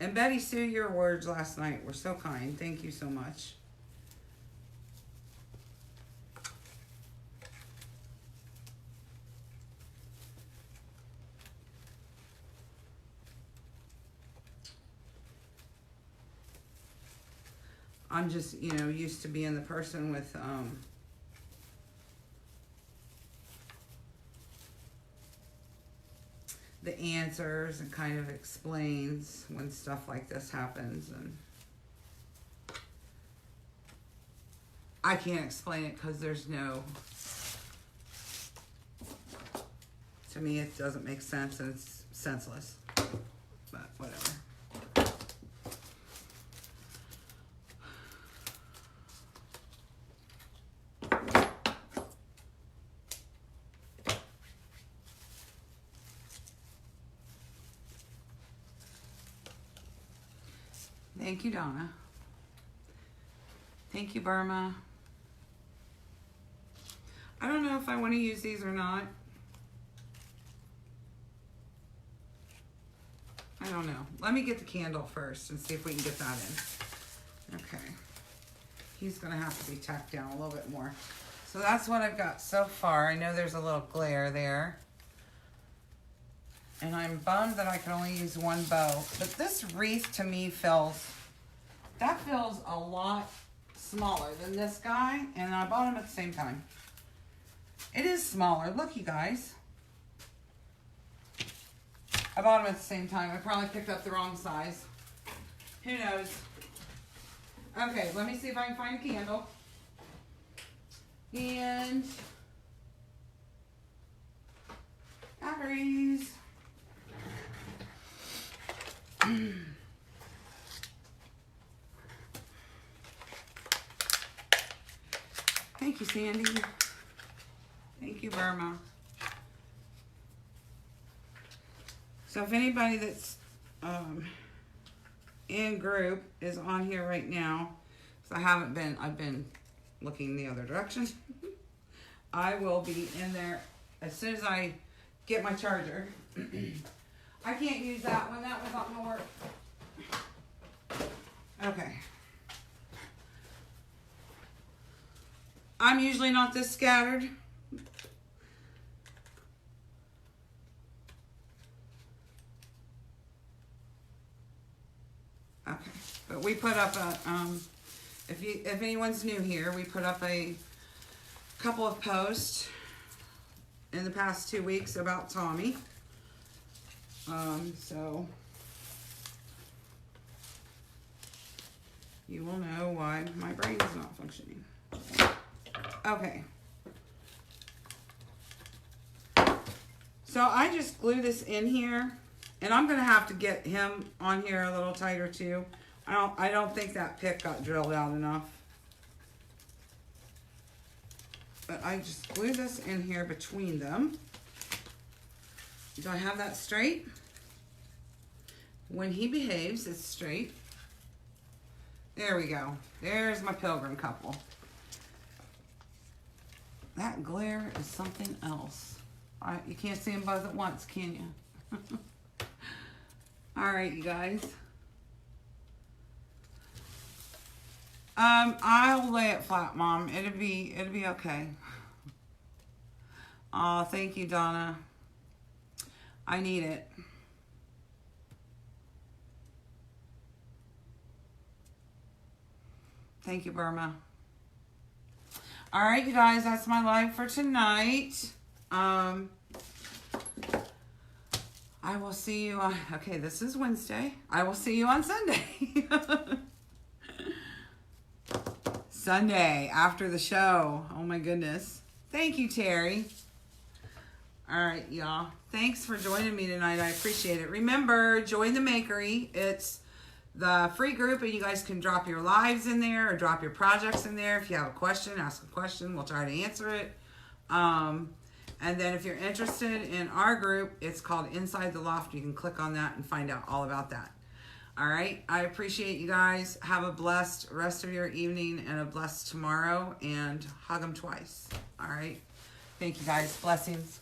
And Betty Sue, your words last night were so kind. Thank you so much. I'm just, used to being the person with, the answers and kind of explains when stuff like this happens. And I can't explain it because there's no, to me it doesn't make sense and it's senseless, but whatever. Thank you, Donna. Thank you, Burma. I don't know if I want to use these or not. I don't know. Let me get the candle first and see if we can get that in. Okay. He's going to have to be tacked down a little bit more. So that's what I've got so far. I know there's a little glare there. And I'm bummed that I can only use one bow. But this wreath to me feels a lot smaller than this guy. And I bought him at the same time. It is smaller. Look, you guys. I bought them at the same time. I probably picked up the wrong size. Who knows? Okay, let me see if I can find a candle. And batteries. Thank you, Sandy. Thank you, Burma. So if anybody that's in group is on here right now, because I've been looking the other direction. I will be in there as soon as I get my charger. I can't use that one. That one's not going to work. Okay. I'm usually not this scattered. Okay, but we put up a, if anyone's new here, we put up a couple of posts in the past 2 weeks about Tommy. So you will know why my brain is not functioning. Okay. So I just glue this in here, and I'm gonna have to get him on here a little tighter too. I don't think that pick got drilled out enough. But I just glue this in here between them. Do I have that straight? When he behaves, it's straight. There we go. There's my pilgrim couple. That glare is something else. You can't see them both at once, can you? All right, you guys. I'll lay it flat, Mom. It'll be okay. Oh, thank you, Donna. I need it. Thank you, Burma. All right, you guys, that's my live for tonight. I will see you on, okay, this is Wednesday. I will see you on Sunday. Sunday after the show. Oh my goodness. Thank you, Terry. All right, y'all. Thanks for joining me tonight. I appreciate it. Remember, join the Makery. It's the free group, and you guys can drop your lives in there or drop your projects in there. If you have a question, ask a question. We'll try to answer it. And then if you're interested in our group, it's called Inside the Loft. You can click on that and find out all about that. All right. I appreciate you guys. Have a blessed rest of your evening and a blessed tomorrow, and hug them twice. All right. Thank you guys. Blessings.